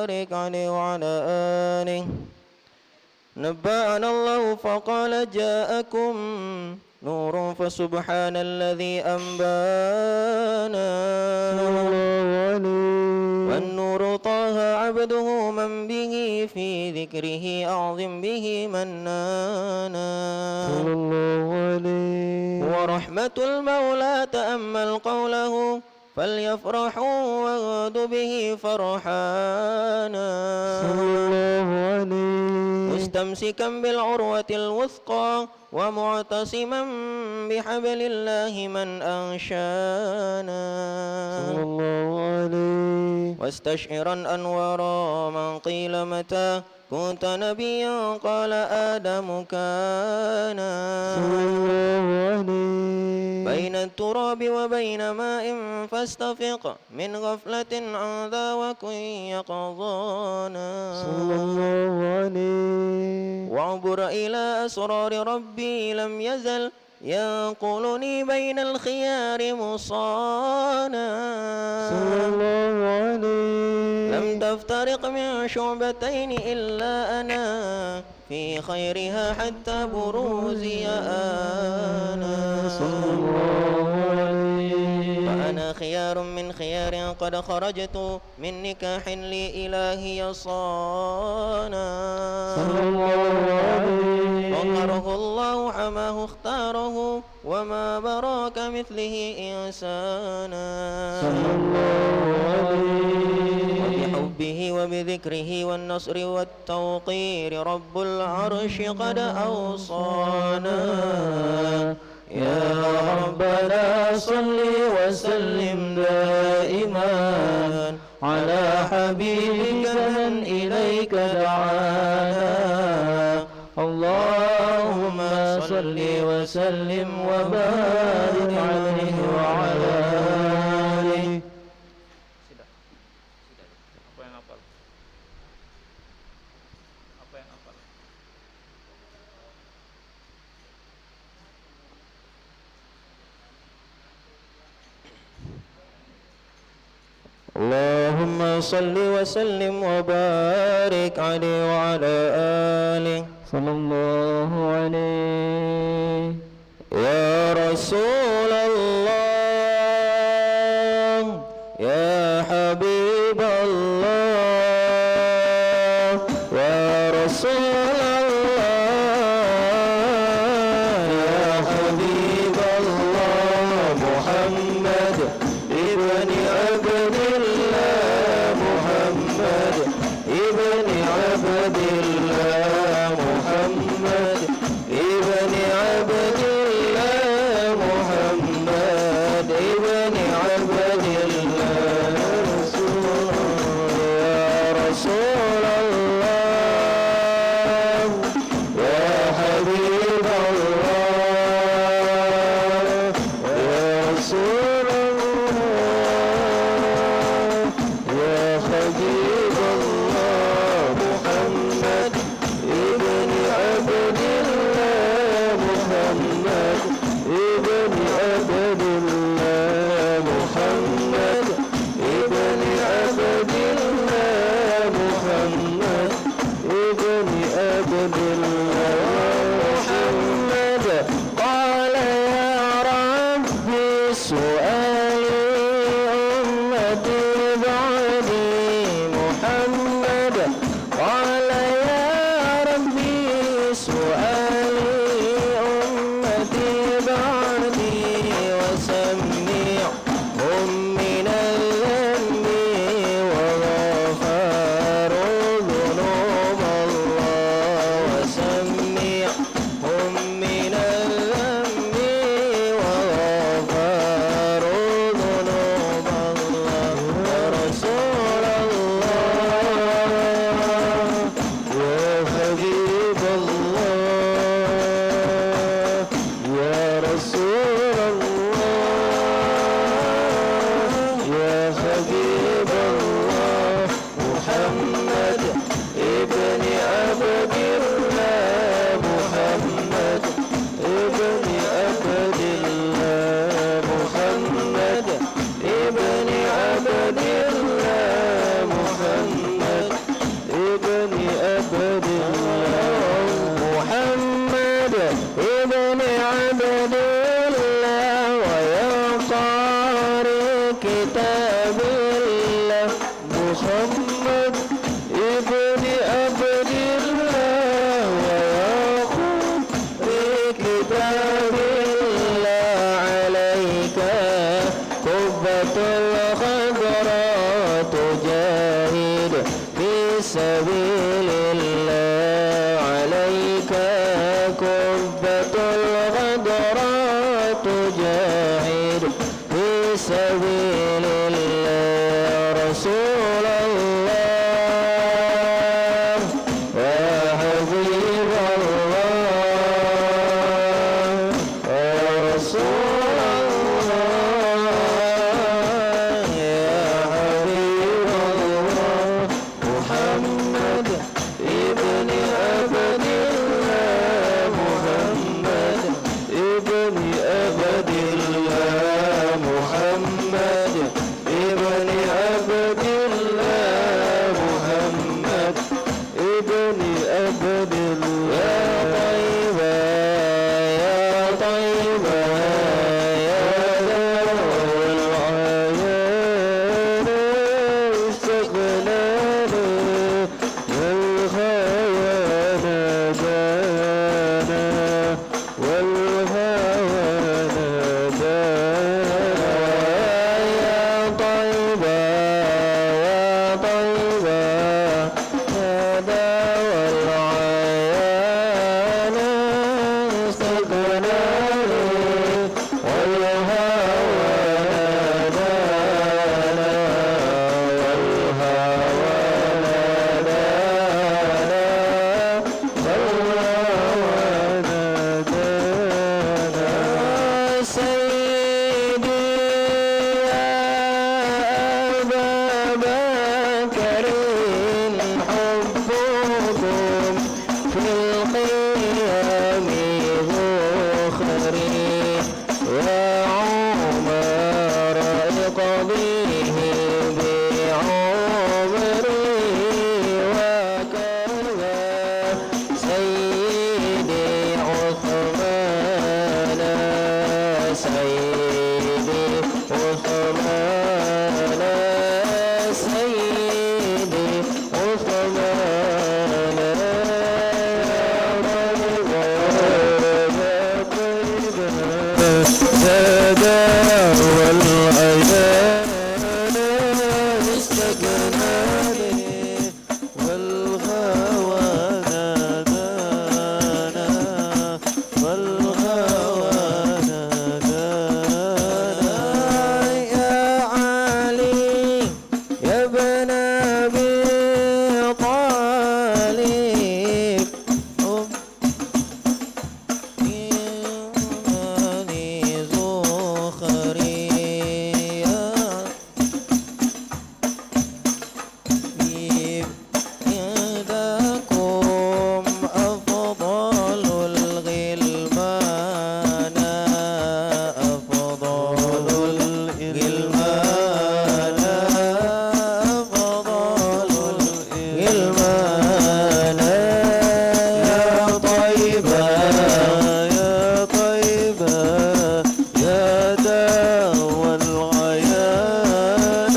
وبارك عليه وعلى آله. نبأنا الله فقال جاءكم نور فسبحان الذي أنبانا والنور طه عبده من به في ذكره أعظم به منانا ورحمة المولى تأمل قوله فليفرحوا وغد به فرحانا مستمسكا بالعروة الوثقى ومعتصما بحبل الله من أنشانا واستشعرا أنوار من قيل متى كنت نبيا قال آدم كان بين التراب وبين ماء فاستفق من غفلة عن ذا وكن يقظانا وعبر إلى أسرار ربي لم يزل ينقلني بين الخيار مصانا لم تفترق من شعبتين إلا أنا في خيرها حتى بروزي أنا فأنا خيار من خيار قد خرجت من نكاح لإلهي صانا وقره الله حماه اختاره وما براك مثله إنسانا وبحبه وبذكره والنصر والتوقير رب العرش قد أوصانا يا ربنا صل وسلم دائما على حبيبك من إليك دعانا اللهم صل وسلم وبارك عليه وعلى آله. اللهم صل وسلم وبارك عليه وعلى آله صلى الله عليه. يا رسول الله يا حبيب الله يا رسول الله يا حبيب الله محمد ابن عبد الله محمد ابن عبد الله محمد ابن عبد الله محمد ابن عبد الله يا رسول الله محمد ابن عبد الله ويا كتاب الله عليك قبة الخضراء تجاهد في سبيل الله عليك قبة الخضراء تجاهد في سبيل الله رسول الله وحبيب الله ورسول الله يا حبيب الله محمد ابن عبد الله محمد ابن عبد الله محمد ابن عبد الله محمد ابن عبد الله يا طيبة يا دار العيان استقلال والخيال دانا والهوى دانا يا طيبة يا طيبة يا دار العيان استقلال والهوى دانا سيدي يا أبا بكر حبكم في القيام ذخري وعمر اقضيه بعمري وكذا سيدي عثمان سيدي عثمان سيدي عثمان زاد والعيان استقناني والغوى نادانا والغوى نادانا يا علي يا ابن ابي طالب إنني زخري عندكم أفضل الغلمان أفضل الغلمان أفضل الغلمان يا طيبة يا طيبة يا دوا العيان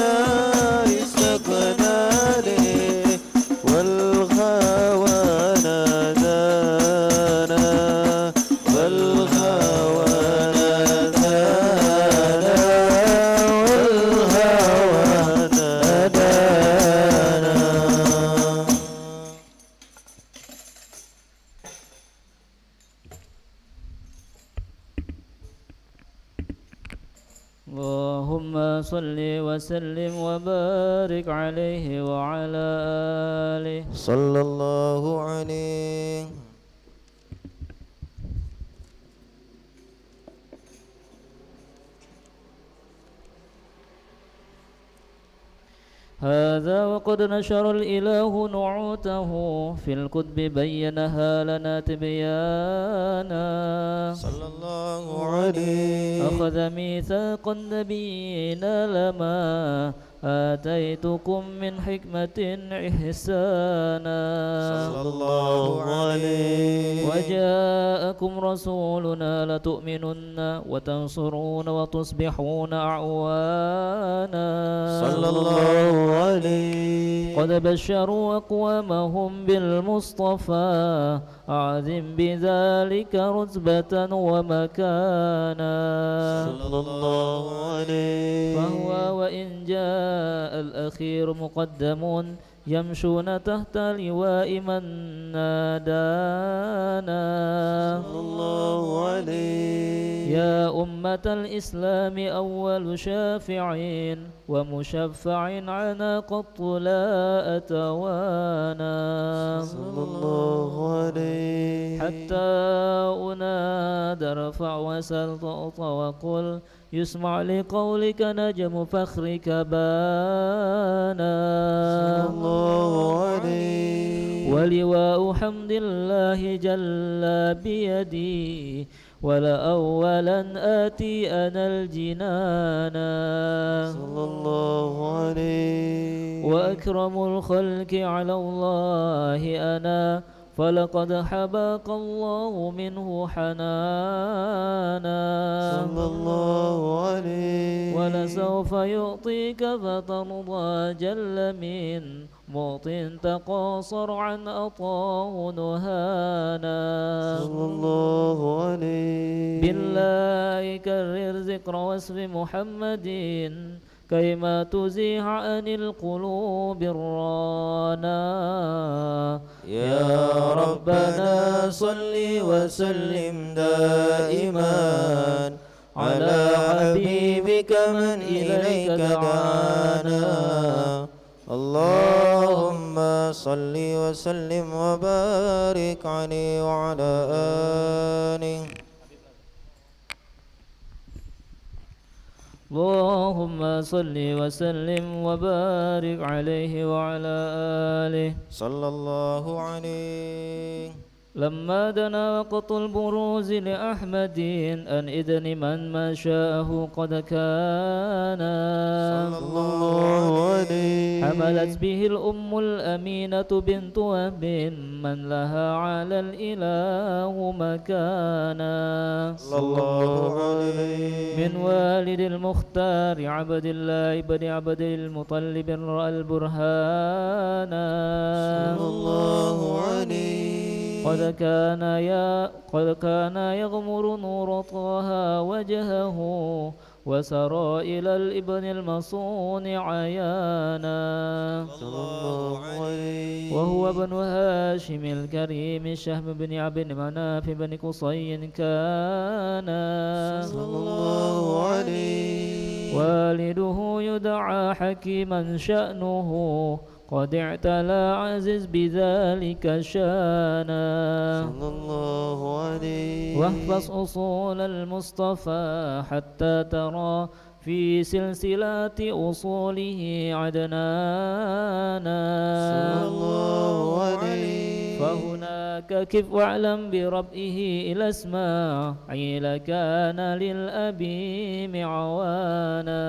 استقناني والغوى نادانا والغوى نادانا والهوى نادانا اللهم صل وسلم وبارك عليه وعلى آله صلى الله عليه هذا وقد نشر الإله نعوته في الكتب بينها لنا تبيانا صلى الله عليه أخذ ميثاق النبيين لما آتيتكم من حكمة إحسانا صلى الله عليه وجاءكم رسولنا لتؤمنن وتنصرون وتصبحون أعوانا صلى الله عليه قد بشروا أقوامهم بالمصطفى أعظم بذلك رتبة ومكانا صلى الله عليه فهو وإن جاء الأخير مقدم يمشون تحت لواء من نادانا صلى الله عليه يا أمة الإسلام أول شافعين ومشفع عنا قط لا أتوانا صلى الله عليه حتى أنادى ارفع وسل طؤط وقل يسمع لقولك نجم فخرك بانا صلى الله عليه ولواء حمد الله جل بيدي ولأولا آتي أنا الجنانا صلى الله عليه وأكرم الخلق على الله أنا فلقد حباك الله منه حنانا صلى الله عليه ولسوف يعطيك فترضى جل من معط تقاصر عن أطاه نهانا صلى الله عليه بالله كرر ذكر وصف محمد كيما تزيح عن القلوب الرانا يا ربنا صل وسلم دائما على حبيبك من إليك دعانا اللهم صل وسلم وبارك عليه وعلى آله اللهم صل وسلم وبارك عليه وعلى آله صلى الله عليه لما دنا وقت البروز لأحمد أن إذن من ما شاءه قد كان صلى الله عليه حملت به الأم الأمينة بنت وهب من لها على الإله مكانا صلى الله عليه من والد المختار عبد الله بن عبد المطلب رأى البرهان صلى الله عليه قد كان يغمر نور طه وجهه وسرى إلى الابن المصون عيانا صلى الله عليه وهو ابن هاشم الكريم الشهم بن عبد مناف بن قصي كان صلى الله عليه والده يدعى حكيما شأنه قد اعتلى عزيز بذلك شانا صلى الله عليه واحفظ أصول المصطفى حتى ترى في سلسلة أصوله عدنانا صلى الله عليه فهناك كف واعلم بربه إلى إسماعيل كان للأبي معوانا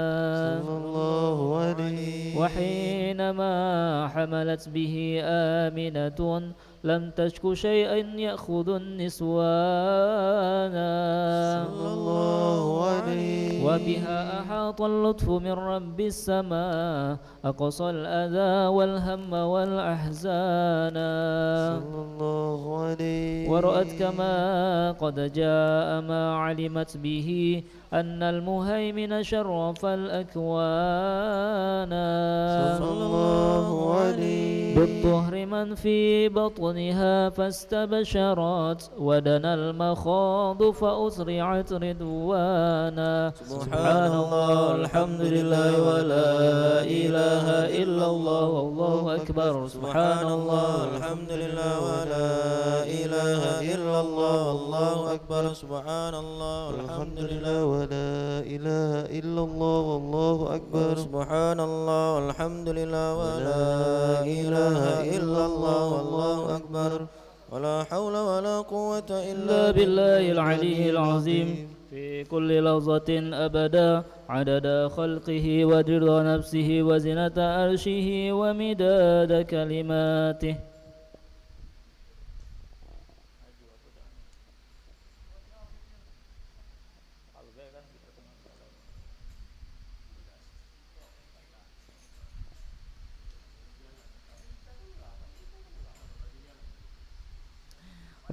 صلى الله عليه وحينما حملت به آمنة لم تشك شيئا يأخذ النسوان صلى الله عليه وبها أحاط اللطف من رب السماء أقصى الأذى والهم والأحزان صلى الله عليه ورأت كما قد جاء ما علمت به أن المهيمن شرف الأكوان صلى الله عليه بالطهر من في بطنها فاستبشرت ودنا المخاض فأسرعت رضوانا سبحان الله الحمد لله ولا إله إلا الله والله أكبر سبحان الله الحمد لله ولا إله إلا الله والله أكبر سبحان الله الحمد لله ولا إله إلا الله والله أكبر سبحان الله الحمد لله ولا إله إلا الله والله أكبر ولا حول ولا قوة إلا بالله العلي العظيم في كل لحظة أبدا عدد خلقه ورضا نفسه وزنة عرشه ومداد كلماته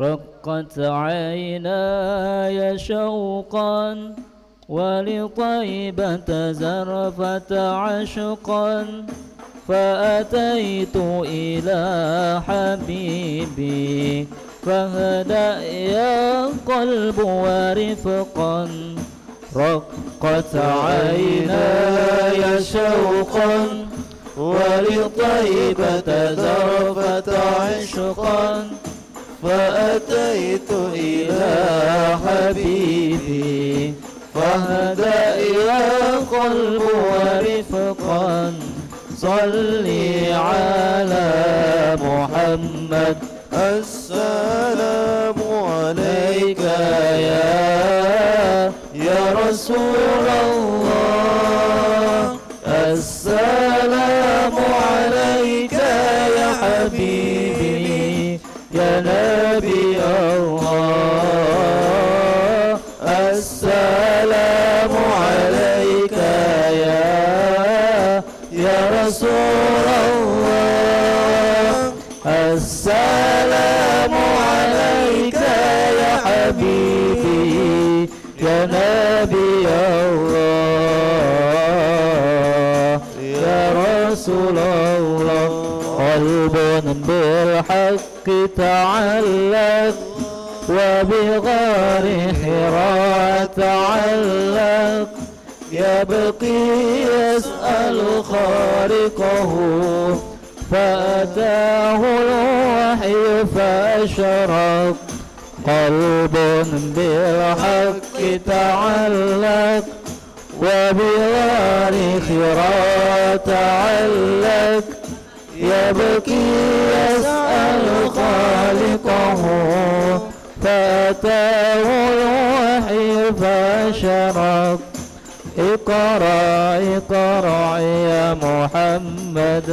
رقت عيناي شوقا ولطيبة زرفة عشقا فأتيت إلى حبيبي فاهدأ يا قلب ورفقا رقت عيناي شوقا ولطيبة زرفة عشقا فأتيت إلى حبيبي فاهدأ يا قلب ورفقا صلي على محمد السلام عليك يا رسول الله السلام عليك يا حبيبي يا نبي الله السلام عليك يا رسول الله السلام عليك يا حبيبي يا نبي الله يا رسول الله قلب بالحق تعلق وبغار حراء تعلق يبقي يسأل خالقه فأتاه الوحي فأشرق قلب بالحق تعلق وبغار حراء تعلق يبكي يسأل خالقه فأتاه الوحي فأشرق اقرأ اقرأ يا محمد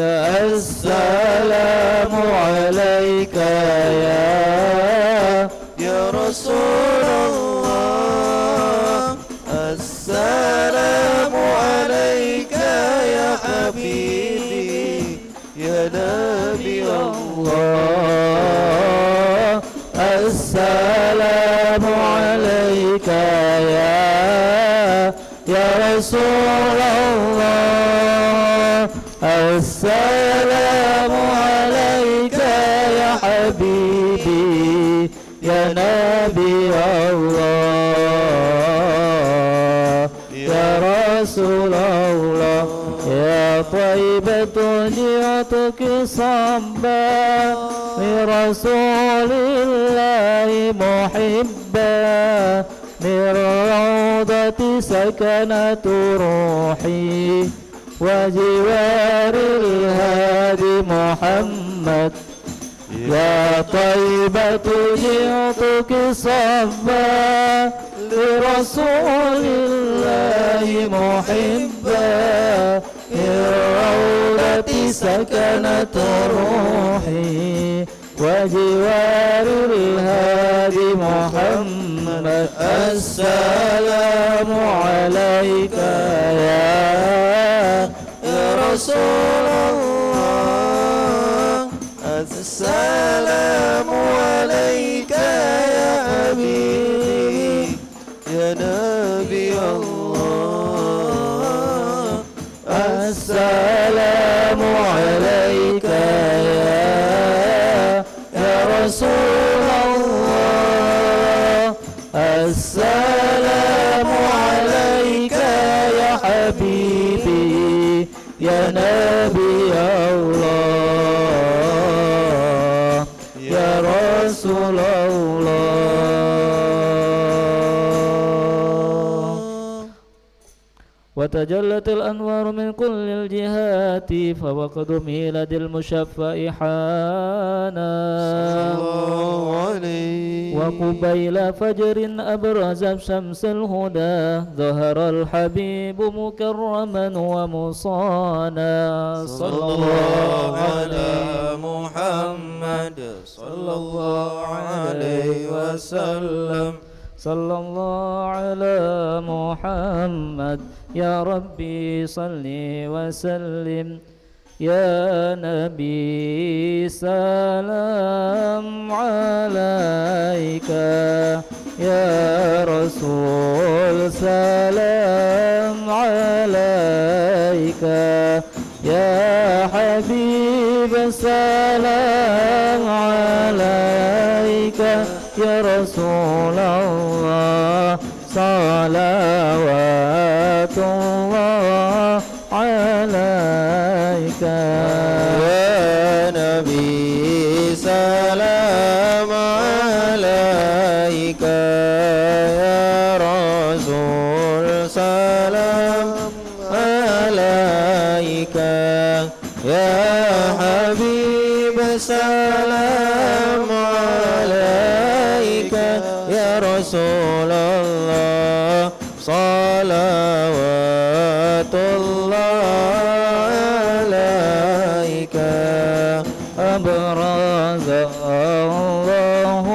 السلام عليك يا رسول الله السلام عليك يا حبيبي يا نبي الله السلام عليك يا رسول الله السلام عليك يا حبيبي يا نبي الله يا رسول الله يا طيبة جئتك صبا لرسول الله محبا من روضة سكنة روحي وجوار الهادي محمد يا طيبة جئتك صبا لرسول الله محبا من روضة سكنة روحي وجوار الهادي محمد السلام عليك يا رسول الله السلام عليك يا حبيبي يا نبي الله السلام عليك يا رسول الله السلام عليك يا حبيبي يا نبي الله يا رسول الله وتجلت الأنوار من كل الجهات فوقد ميلاد المشفع حانا وقبيل فجر أبرز شمس الهدى ظهر الحبيب مكرما ومصانا صلى الله على محمد صلى الله عليه وسلم صلى الله على محمد يا ربي صل وسلم يا نبي سلام عليك يا رسول سلام عليك يا حبيب سلام عليك يا رسول الله صلوات الله عليك يا نبي سلام عليك يا رسول سلام عليك يا حبيب سلام عليك يا رسول الله صلوات الله عليك أبرز الله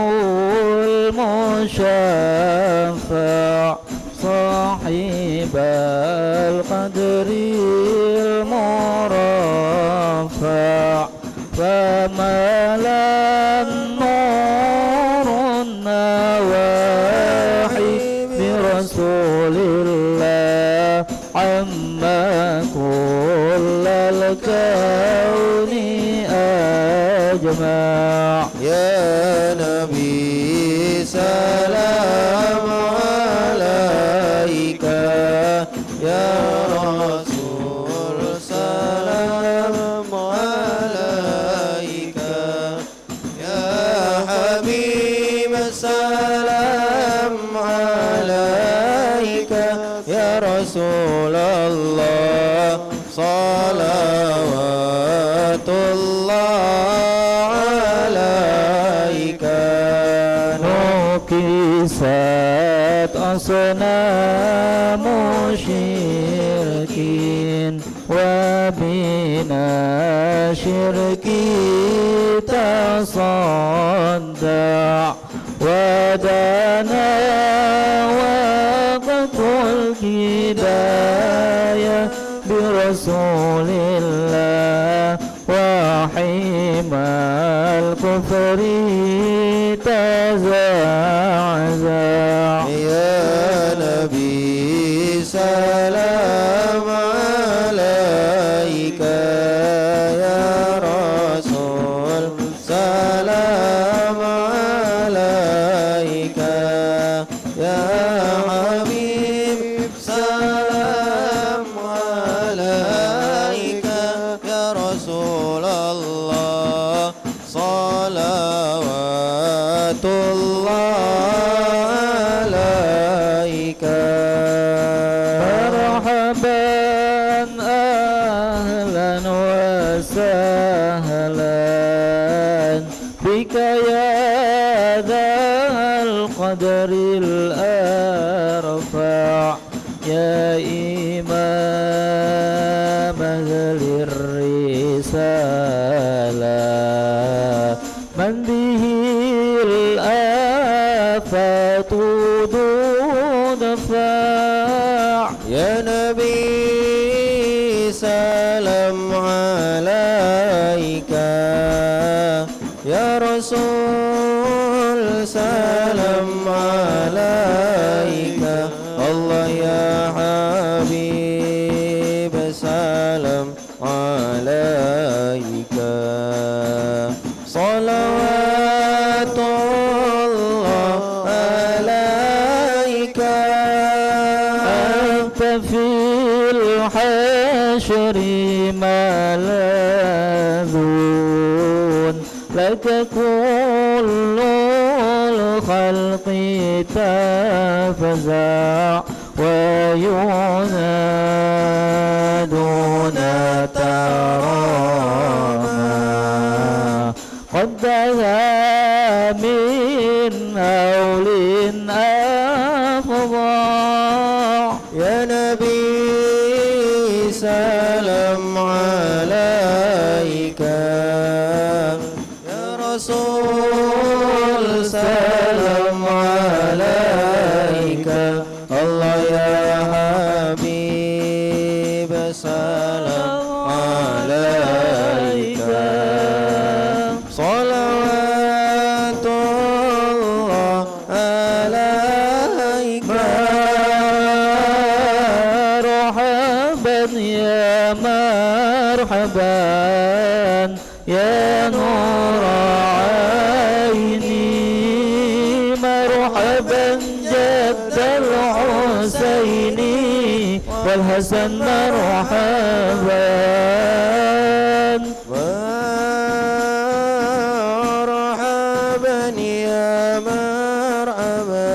المشفع صاحب القدر المرفع فملا النور النواحي برسول الله عما كل الكون أجمع يا نبي سلام عليك يا رسول سلام عليك يا حبيب سلام عليك يا رسول الله صلوات الله عليك نكست أصنام مشركين وبنا شركي تصدع ودنا وقت الهداية برسول الله وحمى الكفر تزعزع يا نبي سلام عليك يا رسول سلام عليك يا حبيب سلام عليك يا رسول الله صلوات الله عليك مرحبا أهلا وسهلا بك يا ذا القدر الأرفع يا إمام أهل الرسالة من به الآفات تدفع يا نبي سلام عليك يا رسول سلام عليك الله يا حبيب سلام عليك صلوات الله عليك أنت في الحشر ملاذون لك كل الخلق تفزع وينادون تراما قد دها من هول أفظع يا نبي سلام عليك يا رسول سلام عليك الله يا حبيب سلام عليك يا نور عيني مرحبا جد الحسين والحسن مرحبا مرحبا يا مرحبا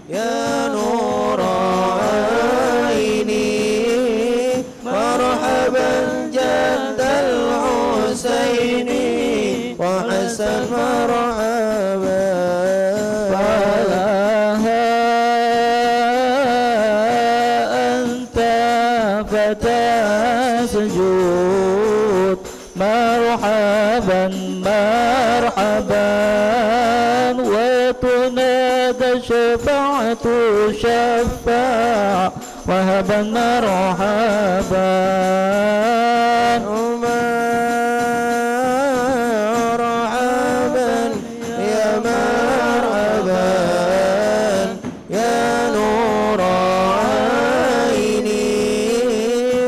يا نور عيني مرحبا جد الحسين وحسن مرحبا سجود مرحبا مرحبا وتنادى شفاعة شفاع وهبا مرحبا مرحبا يا مرحبا يا نور عيني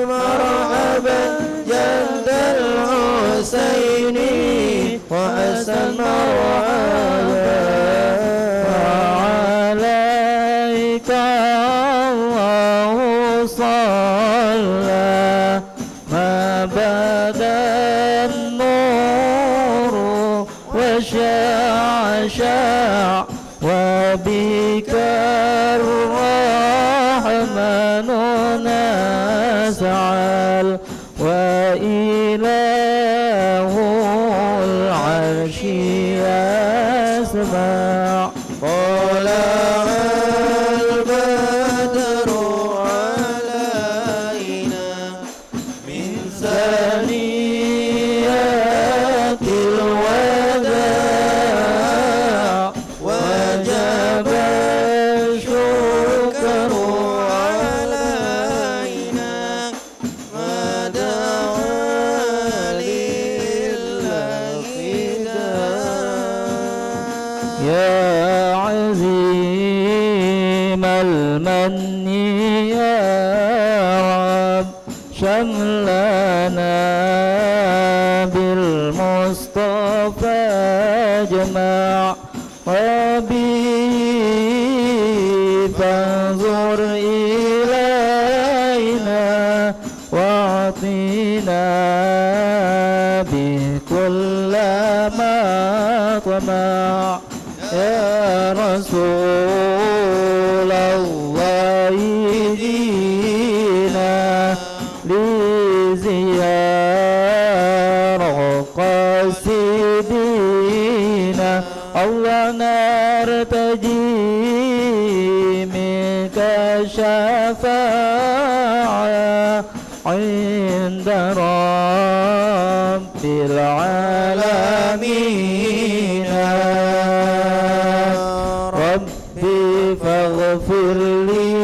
مرحبا جد الحسين وحسن مرحبا وعليك الله صلى ما بدا النور وشع وبك الرحمن نسعى وإله العرش يسمع طلع البدر علينا من ثنيات الوداع وجب الشكر علينا ما دعا لله فداء يا عظيم المن يا رب شملنا بالمصطفى جمع ربي فانظر إلينا واعطينا به كل ما طمع يا رسول الله جينا لزيارة قاصدينا الله نرتجي منك شفاعة عند رب العالمين ربي فاغفر لي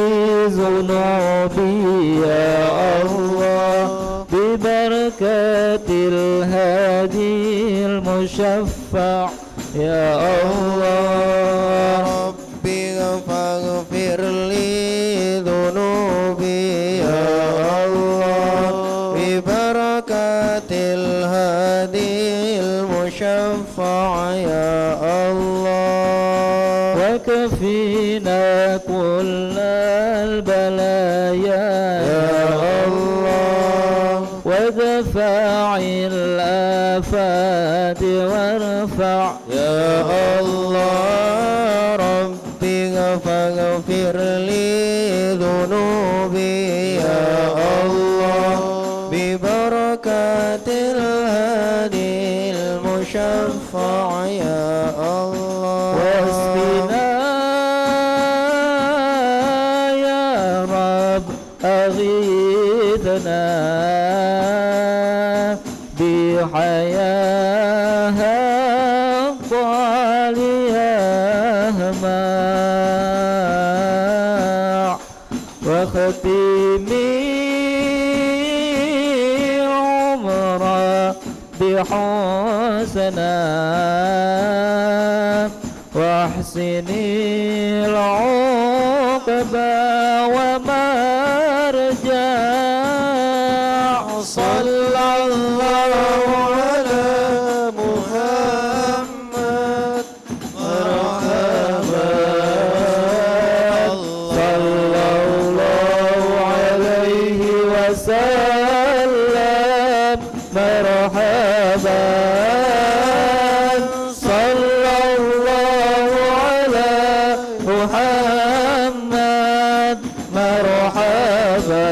ذنوبي يا الله ببركة الهادي المشفع يا الله ربي فاغفر لي ذنوبي يا الله ببركة الهادي المشفع يا الله وكفينا كل البلايا يا الله ودفع الآفات وارفع يا الله ربي فاغفر لي ذنوبي يا الله ببركة الهادي المشفع يا الله واسقنا يا رب أغيثنا بحياة الطالية ماء وختمي عمره بحسنا واحسني العقبى ومرجع صلى الله صلى الله على محمد مرحبا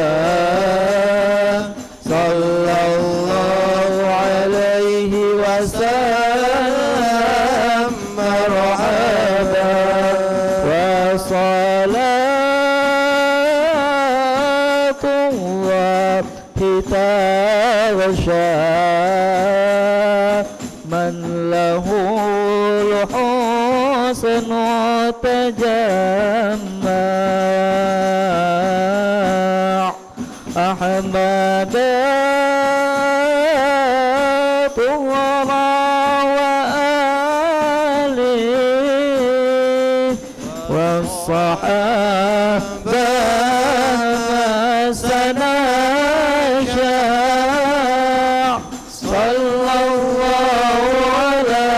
صلى الله عليه وسلم مرحبا وصلاة الله تغشى من له الحسن تجمع أحمد طهر وآله والصحابة سنشاع صلى الله على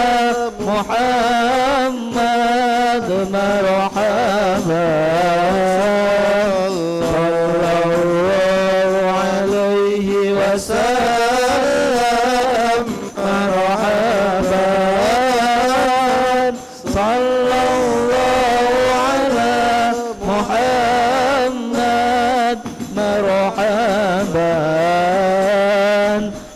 محمد مرحبا صلى الله عليه وسلم مرحبا صلى الله على محمد مرحبا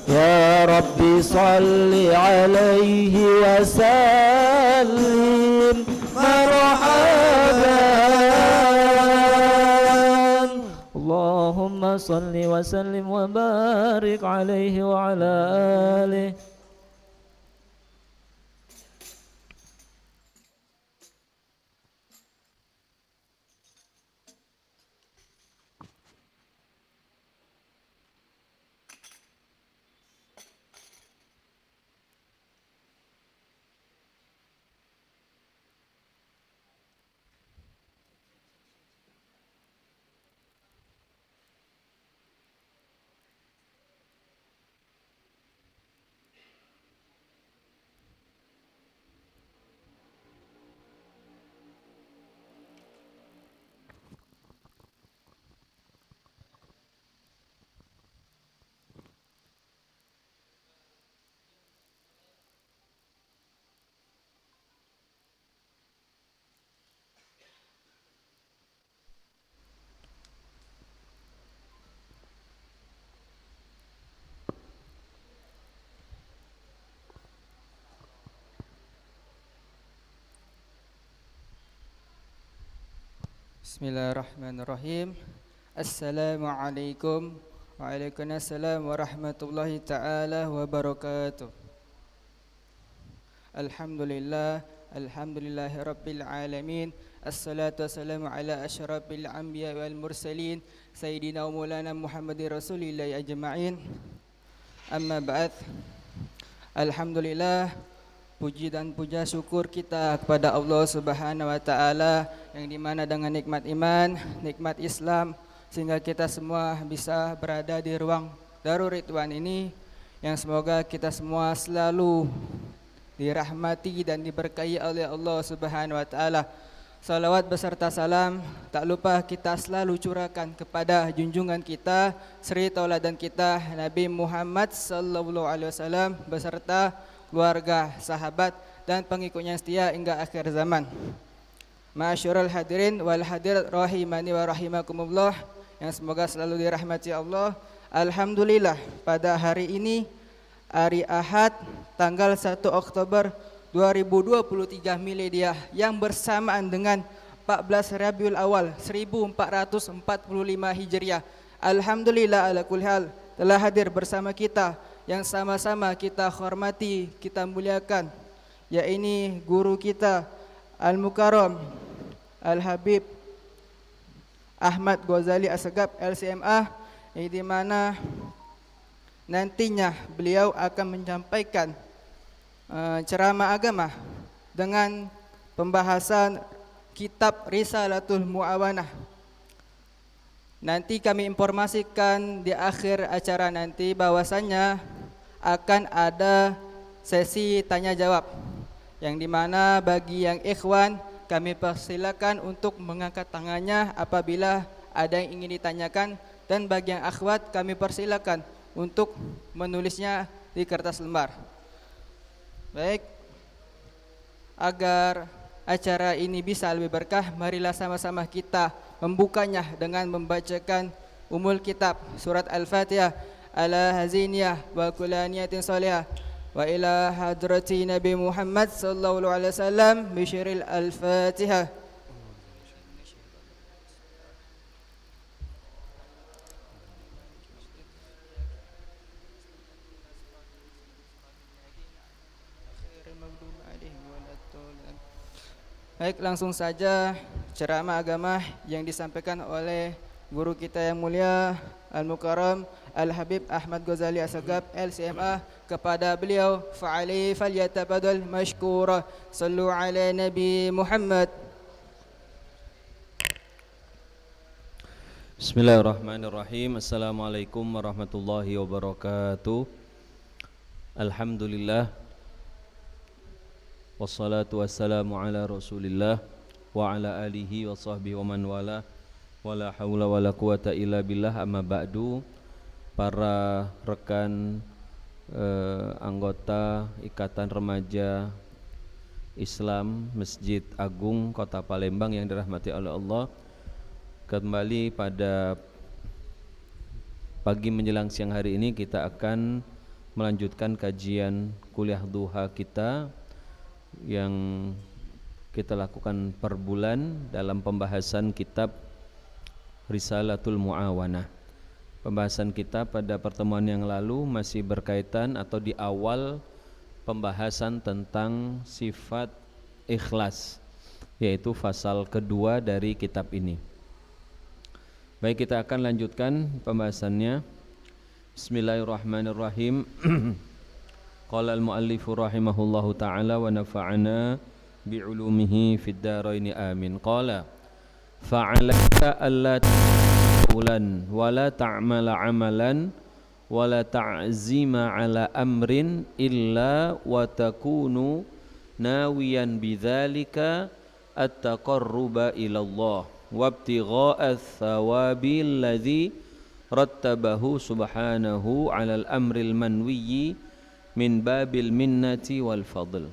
يا ربي صل عليه وسلم مرحبا اللهم صل وسلم وبارك عليه وعلى آله. Bismillahirrahmanirrahim. Assalamualaikum. Waalaikumsalam warahmatullahi ta'ala wabarakatuh. Alhamdulillah. Alhamdulillahi rabbil alamin. Assalatu wassalamu ala asyrafil anbiya wal mursalin Sayyidina wa maulana Muhammadin Rasulillahi ajma'in. Amma ba'd. Alhamdulillah, puji dan puja syukur kita kepada Allah Subhanahu wa taala yang dimana dengan nikmat iman, nikmat Islam sehingga kita semua bisa berada di ruang Darul Ridwan ini, yang semoga kita semua selalu dirahmati dan diberkahi oleh Allah Subhanahu wa taala. Salawat beserta salam tak lupa kita selalu curahkan kepada junjungan kita, suri tauladan kita Nabi Muhammad sallallahu alaihi wasallam beserta keluarga, sahabat dan pengikutnya yang setia hingga akhir zaman. Ma'asyiral hadirin wal hadirat rahimani wa rahimakumullah, yang semoga selalu dirahmati Allah. Alhamdulillah, pada hari ini hari Ahad tanggal 1 Oktober 2023 Miladiah yang bersamaan dengan 14 Rabiul Awal 1445 Hijriah. Alhamdulillah ala kulli hal telah hadir bersama kita yang sama-sama kita hormati, kita muliakan, yaitu guru kita Al-Mukarram Al-Habib Ahmad Ghazali Assegaf LCMA, di mana nantinya beliau akan menyampaikan ceramah agama dengan pembahasan kitab Risalatul Mu'awanah. Nanti kami informasikan di akhir acara nanti bahwasannya akan ada sesi tanya jawab, yang dimana bagi yang ikhwan kami persilakan untuk mengangkat tangannya apabila ada yang ingin ditanyakan, dan bagi yang akhwat kami persilakan untuk menulisnya di kertas lembar. Baik, agar acara ini bisa lebih berkah, marilah sama-sama kita membukanya dengan membacakan umul kitab surat Al-Fatihah ala haziniyah wa kulaniyatin salihah wa ila hadrati Nabi Muhammad sallallahu alaihi wasallam bi syiril Al-Fatihah. Baik, langsung saja ceramah agama yang disampaikan oleh guru kita yang mulia Al-Mukarram Al-Habib Ahmad Ghazali Assegaf LCMA. Kepada beliau fa'ali falyatafaddal mashkura. Sallu ala Nabi Muhammad. Bismillahirrahmanirrahim. Assalamualaikum warahmatullahi wabarakatuh. Alhamdulillah, wassalatu wassalamu ala rasulillah wa ala alihi wa sahbihi wa man wala wala hawla wala quwata illa billah, amma ba'du. Para rekan anggota Ikatan Remaja Islam Masjid Agung Kota Palembang yang dirahmati oleh Allah, kembali pada pagi menjelang siang hari ini kita akan melanjutkan kajian kuliah duha kita yang kita lakukan per bulan dalam pembahasan kitab Risalatul Mu'awanah. Pembahasan kita pada pertemuan yang lalu masih berkaitan atau di awal pembahasan tentang sifat ikhlas, yaitu pasal kedua dari kitab ini. Baik, kita akan lanjutkan pembahasannya. Bismillahirrahmanirrahim. Qala al-muallifu rahimahullahu ta'ala wa nafa'ana bi'ulumihi fid dharaini amin. Qala fa'alaka alla ta'ulan wa la ta'mala amalan wa la ta'zima ala amrin illa wa takunu nawiyan bidzalika at-taqarruba ila Allah wa ibtigha'a ats-thawabi alladhi rattabahu subhanahu 'ala al-amril manwiyyi min babil minnati wal fadl.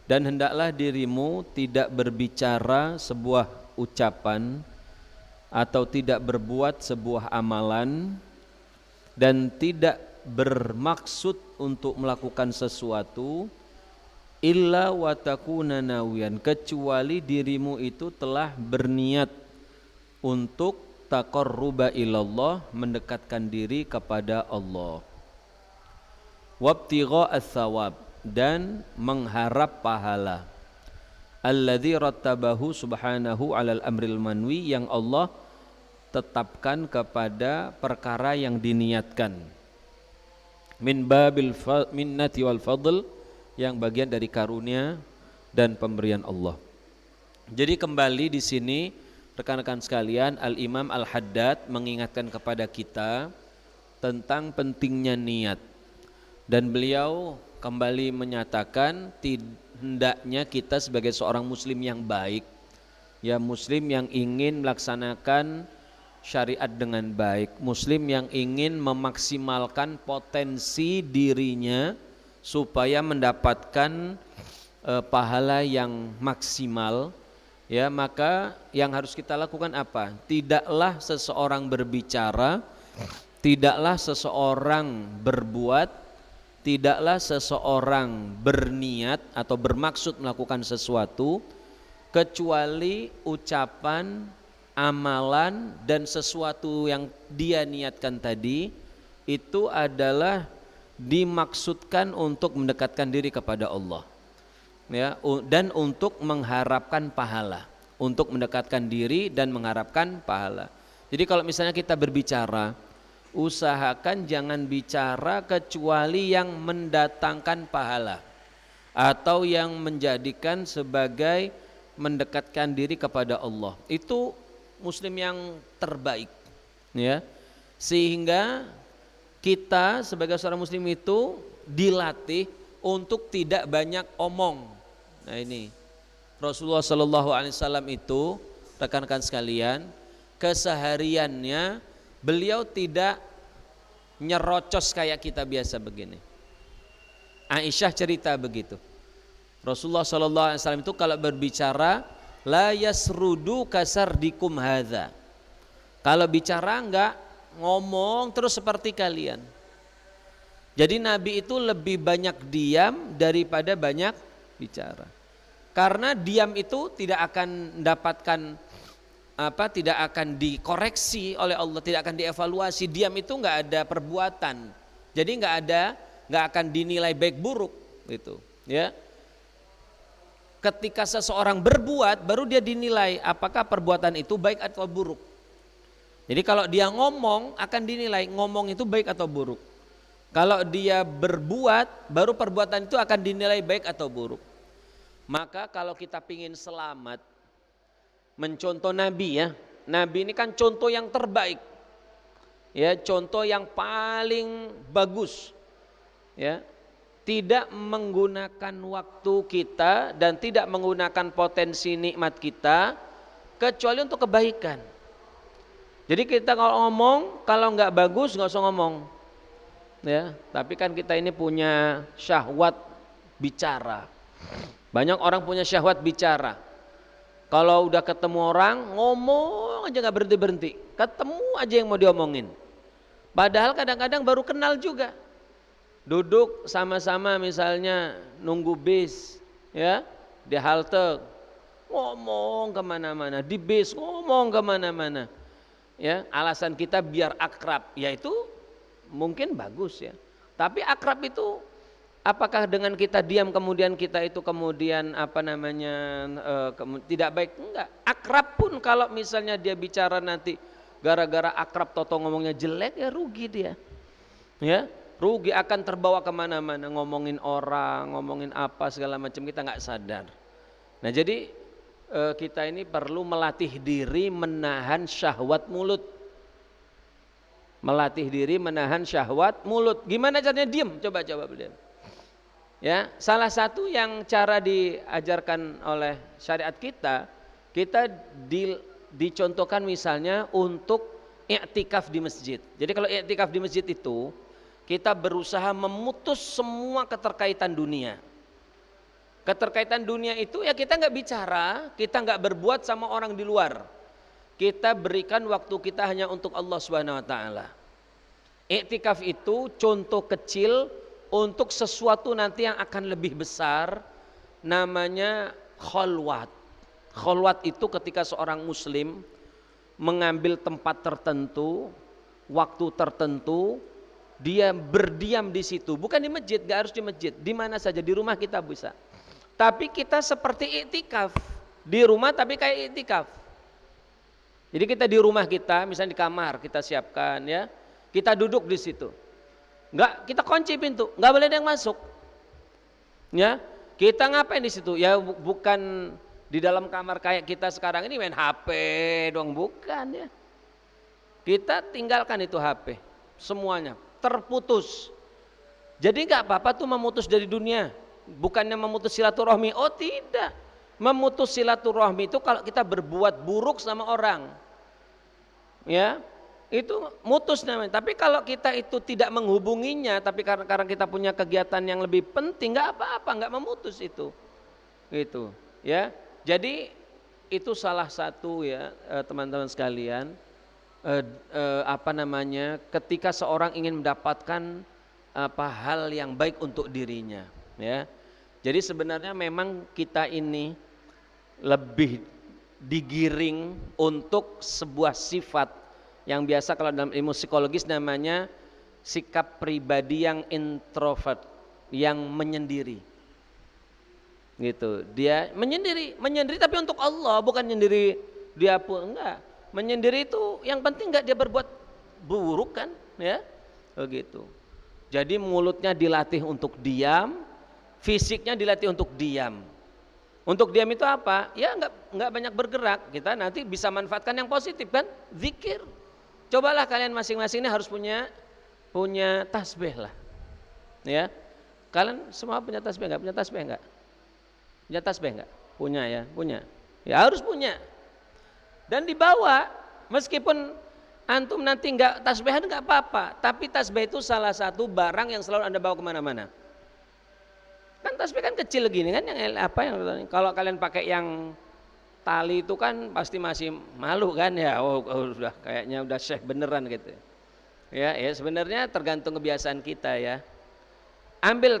Dan hendaklah dirimu tidak berbicara sebuah ucapan atau tidak berbuat sebuah amalan dan tidak bermaksud untuk melakukan sesuatu illa wa takuna nawiyan, kecuali dirimu itu telah berniat untuk taqarruba ilallah, mendekatkan diri kepada Allah, wabtigha ats-tsawab, dan mengharap pahala, alladzi rattabahu subhanahu 'alal amril manwi, yang Allah tetapkan kepada perkara yang diniatkan, min babil minnati wal fadl, yang bagian dari karunia dan pemberian Allah. Jadi kembali di sini rekan-rekan sekalian, Al-Imam Al-Haddad mengingatkan kepada kita tentang pentingnya niat. Dan beliau kembali menyatakan hendaknya kita sebagai seorang muslim yang baik, ya, muslim yang ingin melaksanakan syariat dengan baik, muslim yang ingin memaksimalkan potensi dirinya supaya mendapatkan pahala yang maksimal, ya, maka yang harus kita lakukan apa? Tidaklah seseorang berbicara, tidaklah seseorang berbuat, tidaklah seseorang berniat atau bermaksud melakukan sesuatu kecuali ucapan, amalan, dan sesuatu yang dia niatkan tadi itu adalah dimaksudkan untuk mendekatkan diri kepada Allah, ya, dan untuk mengharapkan pahala, untuk mendekatkan diri dan mengharapkan pahala. Jadi kalau misalnya kita berbicara, usahakan jangan bicara kecuali yang mendatangkan pahala atau yang menjadikan sebagai mendekatkan diri kepada Allah. Itu muslim yang terbaik, ya. Sehingga kita sebagai seorang muslim itu dilatih untuk tidak banyak omong. Nah, ini Rasulullah SAW itu, rekan-rekan sekalian, kesehariannya beliau tidak nyerocos kayak kita biasa begini. Aisyah cerita begitu. Rasulullah SAW itu kalau berbicara la yasrudu kasardikum hadza. Kalau bicara enggak ngomong terus seperti kalian. Jadi Nabi itu lebih banyak diam daripada banyak bicara. Karena diam itu tidak akan mendapatkan tidak akan dikoreksi oleh Allah, tidak akan dievaluasi. Diam itu enggak ada perbuatan. Jadi enggak akan dinilai baik buruk gitu, ya. Ketika seseorang berbuat baru dia dinilai apakah perbuatan itu baik atau buruk. Jadi kalau dia ngomong akan dinilai ngomong itu baik atau buruk. Kalau dia berbuat baru perbuatan itu akan dinilai baik atau buruk. Maka kalau kita pingin selamat, mencontoh Nabi ya. Nabi ini kan contoh yang terbaik. Ya, contoh yang paling bagus. Ya. Tidak menggunakan waktu kita dan tidak menggunakan potensi nikmat kita kecuali untuk kebaikan. Jadi kita kalau ngomong, kalau nggak bagus nggak usah ngomong, ya. Tapi kan kita ini punya syahwat bicara. Banyak orang punya syahwat bicara. Kalau udah ketemu orang ngomong aja nggak berhenti, ketemu aja yang mau diomongin. Padahal kadang-kadang baru kenal juga. Duduk sama-sama misalnya nunggu bis, ya, di halte, ngomong kemana-mana, di bis ngomong kemana-mana, ya. Alasan kita biar akrab, ya itu mungkin bagus ya. Tapi akrab itu apakah dengan kita diam kemudian kita itu kemudian tidak baik? Enggak. Akrab pun kalau misalnya dia bicara nanti gara-gara akrab toto ngomongnya jelek ya rugi dia, ya. Rugi, akan terbawa kemana-mana, ngomongin orang, ngomongin apa segala macam, kita nggak sadar. Nah jadi kita ini perlu melatih diri menahan syahwat mulut. Melatih diri menahan syahwat mulut. Gimana caranya diem? Coba beliau. Ya, salah satu yang cara diajarkan oleh syariat kita dicontohkan misalnya untuk i'tikaf di masjid. Jadi kalau i'tikaf di masjid itu kita berusaha memutus semua keterkaitan dunia. Keterkaitan dunia itu ya kita nggak bicara, kita nggak berbuat sama orang di luar. Kita berikan waktu kita hanya untuk Allah Subhanahu wa taala. I'tikaf itu contoh kecil untuk sesuatu nanti yang akan lebih besar, namanya khalwat. Khalwat itu ketika seorang muslim mengambil tempat tertentu, waktu tertentu, dia berdiam di situ, bukan di masjid, gak harus di masjid, di mana saja, di rumah kita bisa. Tapi kita seperti iktikaf, di rumah tapi kayak iktikaf. Jadi kita di rumah kita, misalnya di kamar kita siapkan ya, kita duduk di situ, nggak kita kunci pintu, nggak boleh ada yang masuk. Ya, kita ngapain di situ? Ya bukan di dalam kamar kayak kita sekarang ini main HP dong, bukan ya. Kita tinggalkan itu HP, semuanya terputus. Jadi nggak apa-apa tuh memutus dari dunia, bukannya memutus silaturahmi. Oh tidak, memutus silaturahmi itu kalau kita berbuat buruk sama orang, ya itu mutus namanya. Tapi kalau kita itu tidak menghubunginya, tapi karena kita punya kegiatan yang lebih penting, nggak apa-apa, nggak memutus itu, gitu ya. Jadi itu salah satu ya teman-teman sekalian. Ketika seorang ingin mendapatkan hal yang baik untuk dirinya ya. Jadi sebenarnya memang kita ini lebih digiring untuk sebuah sifat yang biasa kalau dalam ilmu psikologis namanya sikap pribadi yang introvert, yang menyendiri gitu. Dia menyendiri tapi untuk Allah, bukan menyendiri dia pun enggak. Menyendiri itu yang penting enggak dia berbuat buruk kan ya, begitu. Jadi mulutnya dilatih untuk diam, fisiknya dilatih untuk diam. Untuk diam itu apa? Ya enggak banyak bergerak. Kita nanti bisa manfaatkan yang positif kan, zikir. Cobalah kalian masing-masing ini harus punya tasbih lah, ya. Kalian semua punya tasbih enggak? Punya tasbih enggak? Punya tasbih enggak? Punya ya, punya. Ya harus punya. Dan dibawa, meskipun Antum nanti nggak tasbihan nggak apa-apa, tapi tasbih itu salah satu barang yang selalu Anda bawa kemana-mana. Kan tasbih kan kecil gini kan, yang apa yang kalau kalian pakai yang tali itu kan pasti masih malu kan ya. Oh udah kayaknya udah syekh beneran gitu. Ya sebenarnya tergantung kebiasaan kita ya. Ambil